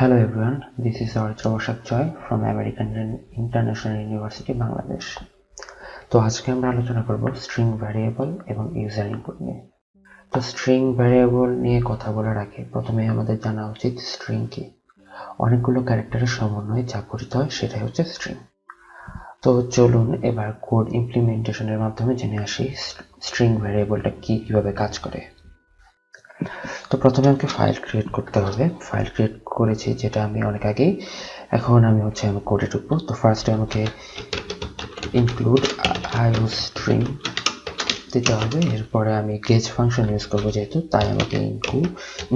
Hello everyone, this is Aritra Bashak Joy from American International University, Bangladesh. তো আজকে আমরা আলোচনা করব স্ট্রিং ভ্যারিয়েবল এবং ইউজার ইনপুট নিয়ে। তো স্ট্রিং ভ্যারিয়েবল নিয়ে কথা বলার আগে প্রথমে আমাদের জানা উচিত স্ট্রিং কি। অনেকগুলো ক্যারেক্টারের সমন্বয়ে যা গঠিত হয় সেটাই হচ্ছে স্ট্রিং। তো চলুন এবার কোড ইমপ্লিমেন্টেশনের মাধ্যমে জেনে আসি স্ট্রিং ভ্যারিয়েবলটা কিভাবে কাজ করে। তো প্রথমে আমাকে ফাইল ক্রিয়েট করতে হবে। ফাইল ক্রিয়েট করেছি যেটা আমি অনেক আগেই। এখন আমি কোডে ঢুকবো। তো ফার্স্টে আমাকে ইনক্লুড আইওস্ট্রিং দিতে হবে। এরপরে আমি গেজ ফাংশন ইউজ করবো যেহেতু, তাই আমাকে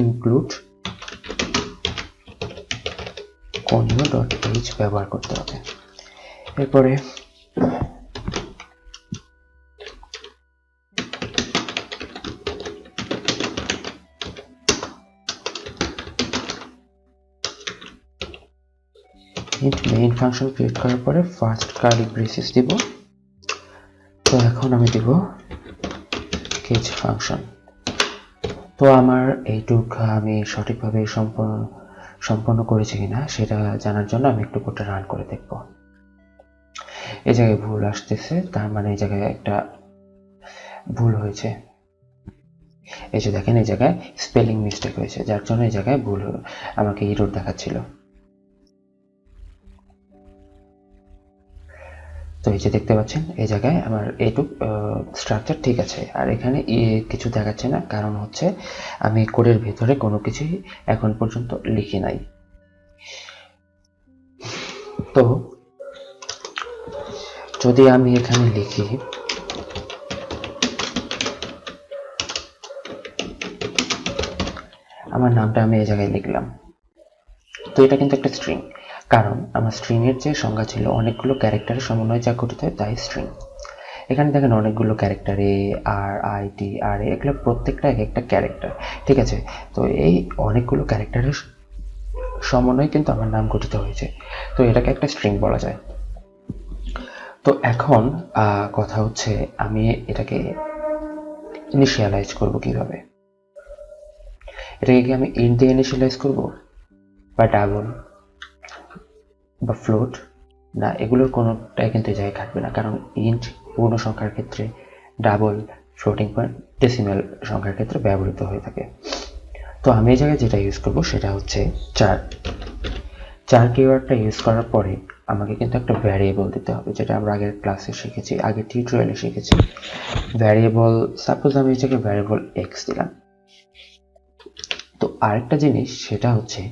ইনক্লুড conio.h ব্যবহার করতে হবে। এরপরে মেইন ফাংশন ক্রিয়েট করার পরে ফার্স্ট কার্লি ব্রেসেস দিব। তো এখন আমি দিব গেজ ফাংশন। তো আমার এইটুক আমি সঠিকভাবে সম্পন্ন করেছি কিনা সেটা জানার জন্য আমি একটু কোডটা রান করে দেখব। এই জায়গায় ভুল আসতেছে, তার মানে এই জায়গায় একটা ভুল হয়েছে। এই যে দেখেন, এই জায়গায় স্পেলিং মিস্টেক হয়েছে, যার জন্য এই জায়গায় ভুল আমাকে এরর দেখাচ্ছিল। তো এই যে দেখতে পাচ্ছেন, এই জায়গায় আমার এইটুক স্ট্রাকচার ঠিক আছে, আর এখানে কিছু দেখাচ্ছে না, কারণ হচ্ছে আমি কোডের ভেতরে কোনো কিছুই এখন পর্যন্ত লিখি নাই। তো যদি আমি এখানে লিখি আমার নামটা আমি এই জায়গায় লিখলাম, তো এটা কিন্তু একটা স্ট্রিং, কারণ আমার স্ট্রিং এর যে সংজ্ঞা ছিল অনেকগুলো ক্যারেক্টারের সমন্বয়ে যা গঠিত হয় তাই স্ট্রিং। এখানে দেখেন অনেকগুলো character, A R I T আর এগুলো প্রত্যেকটা এক একটা ক্যারেক্টার, ঠিক আছে। তো এই অনেকগুলো ক্যারেক্টারের সমন্বয়ে কিন্তু আমার নাম গঠিত হয়েছে, তো এটাকে একটা স্ট্রিং বলা যায়। তো এখন কথা হচ্ছে আমি এটাকে ইনিশিয়ালাইজ করব কিভাবে। এটাকে কি আমি ইন্ট দিয়ে ইনিশিয়ালাইজ করব, বা ডাবল, বা ফ্লোট? না, এগুলোর কোনোটাই কিন্তু এই জায়গায় খাটবে না, কারণ ইন্ট পূর্ণ সংখ্যার ক্ষেত্রে, ডাবল, ফ্লোটিং পয়েন্ট, ডেসিমাল সংখ্যার ক্ষেত্রে ব্যবহৃত হয়ে থাকে। তো আমি এই জায়গায় যেটা ইউজ করব সেটা হচ্ছে চার কিওয়ার্ডটা ইউজ করার পরে আমাকে কিন্তু একটা ভ্যারিয়েবল দিতে হবে, যেটা আমরা আগের ক্লাসে শিখেছি, আগের টিউটোরিয়ালে শিখেছি। ভ্যারিয়েবল, সাপোজ আমি এই জায়গায় ভ্যারিয়েবল এক্স দিলাম। তো আরেকটা জিনিস সেটা হচ্ছে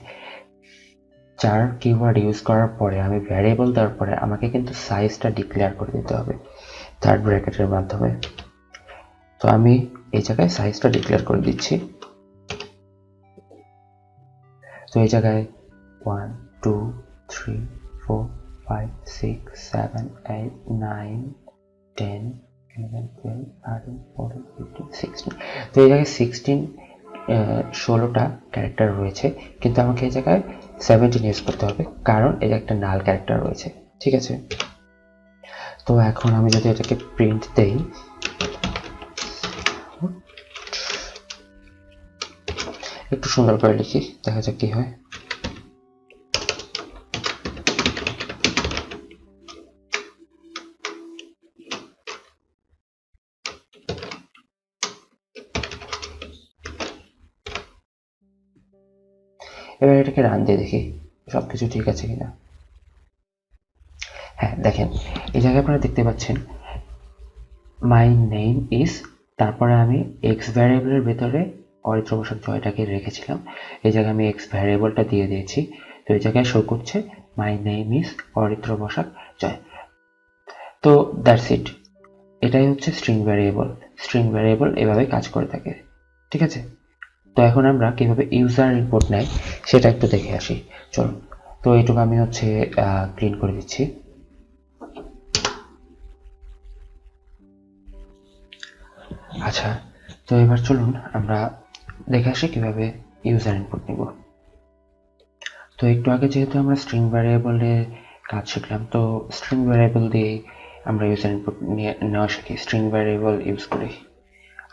চার কিওয়ার্ড ইউজ করার পরে আমি ভ্যারিয়েবল দেওয়ার পরে আমাকে কিন্তু সাইজটা ডিক্লেয়ার করে দিতে হবে থার্ড ব্র্যাকেটের মাধ্যমে। তো আমি এই জায়গায় সাইজটা ডিক্লেয়ার করে দিচ্ছি। তো এই জায়গায় 1 2 3 4 5 6 7 8 9 10 11 12 13 14 15 16। তো এই জায়গায় 16টা ক্যারেক্টার রয়েছে, কিন্তু আমাকে এই জায়গায় 17 ইউজ করতে হবে, কারণ এই একটা নাল ক্যারেক্টার রয়েছে, ঠিক আছে। তো এখন আমি যদি এটাকে প্রিন্ট দেই, একটু সুন্দর করে লিখি, দেখা যাক কি হয়। এবার এটাকে রান দিয়ে দেখি সবকিছু ঠিক আছে কিনা। হ্যাঁ, দেখেন এই জায়গায় আপনারা দেখতে পাচ্ছেন মাই নেম ইজ, তারপরে আমি এক্স ভ্যারিয়েবলের ভেতরে অরিত্র বসাক জয়টাকে রেখেছিলাম, এই জায়গায় আমি এক্স ভ্যারিয়েবলটা দিয়ে দিয়েছি। তো এই জায়গায় শো করছে my name is Aritra Basak Joy. তো দ্যাটস ইট, এটাই হচ্ছে স্ট্রিং ভ্যারিয়েবল। স্ট্রিং ভ্যারিয়েবল এভাবে কাজ করে থাকে, ঠিক আছে। তো এখন আমরা কিভাবে ইউজার ইনপুট নেয় সেটা একটু দেখে আসি, চলুন। তো এইটুকু আমি ক্লিন করে দিচ্ছি। আচ্ছা, তো এবার চলুন আমরা দেখে আসি কিভাবে ইউজার ইনপুট নিব। তো একটু আগে যেহেতু আমরা স্ট্রিং ভ্যারিয়েবলে কাজ শিখলাম, তো স্ট্রিং ভ্যারিয়েবল দিয়ে আমরা ইউজার ইনপুট নেওয়া শিখি স্ট্রিং ভ্যারিয়েবল ইউজ করি।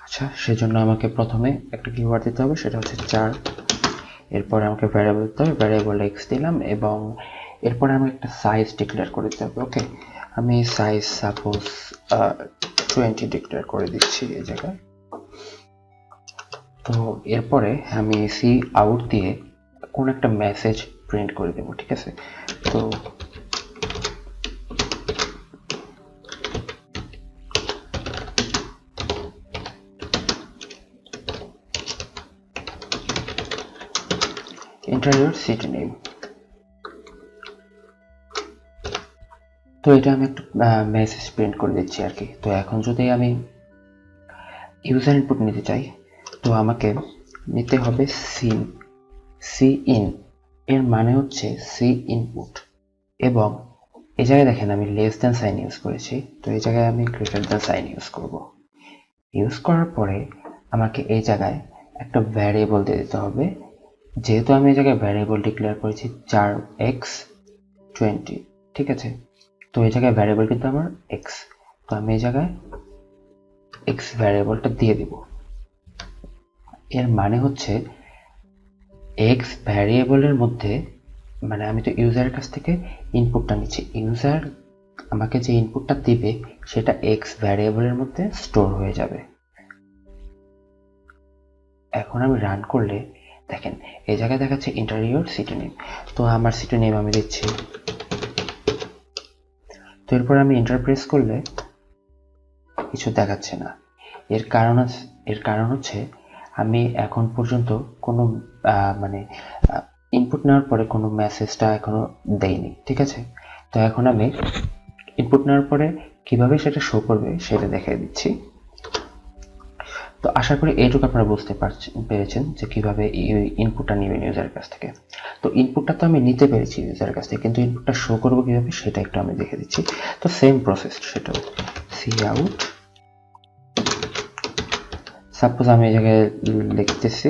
আচ্ছা, সেজন্য আমাকে প্রথমে একটা কিওয়ার্ড দিতে হবে, সেটা হচ্ছে চার। এরপরে আমাকে ভ্যারিয়েবল দিতে হবে, ভ্যারিয়েবল এক্স দিলাম এবং এরপরে আমি একটা সাইজ ডিক্লেয়ার করে দিতে হবে। ওকে, আমি সাইজ সাপোজ 20 ডিক্লেয়ার করে দিচ্ছি এই জায়গায়। তো এরপরে আমি সি আউট দিয়ে কোন একটা মেসেজ প্রিন্ট করে দেবো, ঠিক আছে। তো enter your city name। তো এটা আমি একটা মেসেজ প্রিন্ট করে দিচ্ছি আর কি। তো এখন যদি আমি ইউজার ইনপুট নিতে চাই, তো আমাকে নিতে হবে সি ইন, এর মানে হচ্ছে সি ইনপুট। এবং এই জায়গায় দেখেন আমি লেস দ্যান সাইন ইউজ করেছি, তো এই জায়গায় আমি গ্রেটার দ্যান সাইন ইউজ করব। ইউজ করার পরে আমাকে এই জায়গায় একটা ভ্যারিয়েবল দিয়ে দিতে হবে। যেহেতু আমি এই জায়গায় ভ্যারিয়েবল ডিক্লেয়ার করেছি 4x20, ঠিক আছে। তো এই জায়গায় ভ্যারিয়েবল কিন্তু আমার এক্স, তো আমি এই জায়গায় এক্স ভ্যারিয়েবলটা দিয়ে দিব। এর মানে হচ্ছে এক্স ভ্যারিয়েবলের মধ্যে, মানে আমি তো ইউজারের কাছ থেকে ইনপুটটা নিচ্ছি, ইউজার আমাকে যে ইনপুটটা দিবে সেটা এক্স ভ্যারিয়েবলের মধ্যে স্টোর হয়ে যাবে। এখন আমি রান করলে দেখেন এই জায়গায় দেখাচ্ছে এন্টার ইওর সিটি নেম। তো আমার সিটি নেম আমি দিচ্ছি। তো এরপর আমি এন্টার প্রেস করলে কিছু দেখাচ্ছে না। এর কারণ হচ্ছে আমি এখন পর্যন্ত কোনো মানে ইনপুট নেওয়ার পরে কোনো মেসেজটা এখনো দেইনি, ঠিক আছে। তো এখন আমি ইনপুট নেওয়ার পরে কিভাবে সেটা শো করবে সেটা দেখিয়ে দিচ্ছি। তো আশা করি এইটুকু আপনারা বুঝতে পেরেছেন যে কিভাবে ইনপুটটা নেবেন ইউজারের কাছ থেকে। তো ইনপুটটা তো আমি নিতে পেরেছি ইউজারের কাছ থেকে, কিন্তু ইনপুটটা শো করবো কিভাবে সেটা একটু আমি দেখে দিচ্ছি। তো সেম প্রসেস, সেটা সি আউট, সাপোজ আমি এই জায়গায় লিখতেছি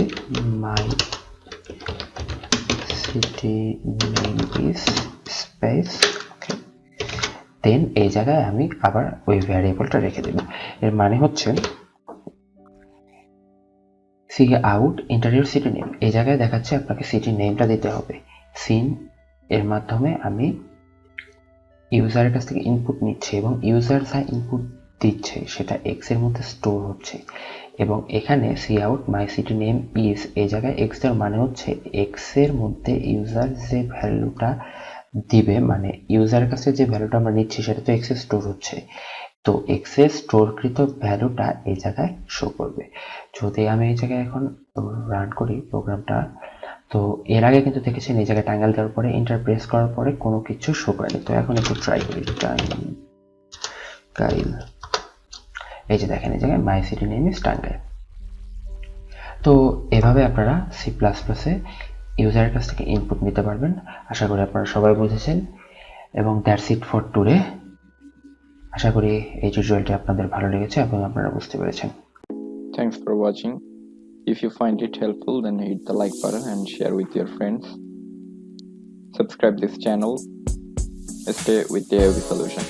my city name is space, okay. Then এই জায়গায় আমি আবার ওই ভ্যারিয়েবলটা রেখে দেব। এর মানে হচ্ছে cout enter your city name, এই জায়গায় দেখাচ্ছে আপনাকে সিটি নেমটা দিতে হবে। সিন এর মাধ্যমে আমি ইউজারের কাছ থেকে ইনপুট নিচ্ছে এবং ইউজার যা ইনপুট দিচ্ছে সেটা এক্স এর মধ্যে স্টোর হচ্ছে। এবং এখানে cout my city name is, এই জায়গায় এক্স এর মানে হচ্ছে এক্স এর মধ্যে ইউজার যে ভ্যালুটা দিবে, মানে ইউজারের কাছে যে ভ্যালুটা আমরা নিচ্ছি সেটা তো এক্স এ স্টোর হচ্ছে, তো এক্স এ স্টোরকৃত ভ্যালুটা এই জায়গায় শো করবে। যদি আমি এই জায়গায় এখন রান করি প্রোগ্রামটা, তো এর আগে কিন্তু দেখেছেন এই জায়গায় টাঙ্গাইল দেওয়ার পরে এন্টার প্রেস করার পরে কোনো কিছু শো করেনি। তো এখন একটু ট্রাই করি টাঙ্গাইল, এই যে দেখেন এই জায়গায় মাই সিটি নেম ইজ টাঙ্গাইল। তো এভাবে আপনারা সি প্লাস প্লাসে ইউজারের কাছ থেকে ইনপুট নিতে পারবেন। আশা করি আপনারা সবাই বুঝেছেন এবং দ্যাটস ইট ফর টুডে। আশা করি এই টিউটোরিয়ালটি আপনাদের ভালো লেগেছে এবং আপনারা বুঝতে পেরেছেন। Thanks for watching. If you find it helpful, then hit the like button and share with your friends. Subscribe this channel. Stay with the AIUB solution.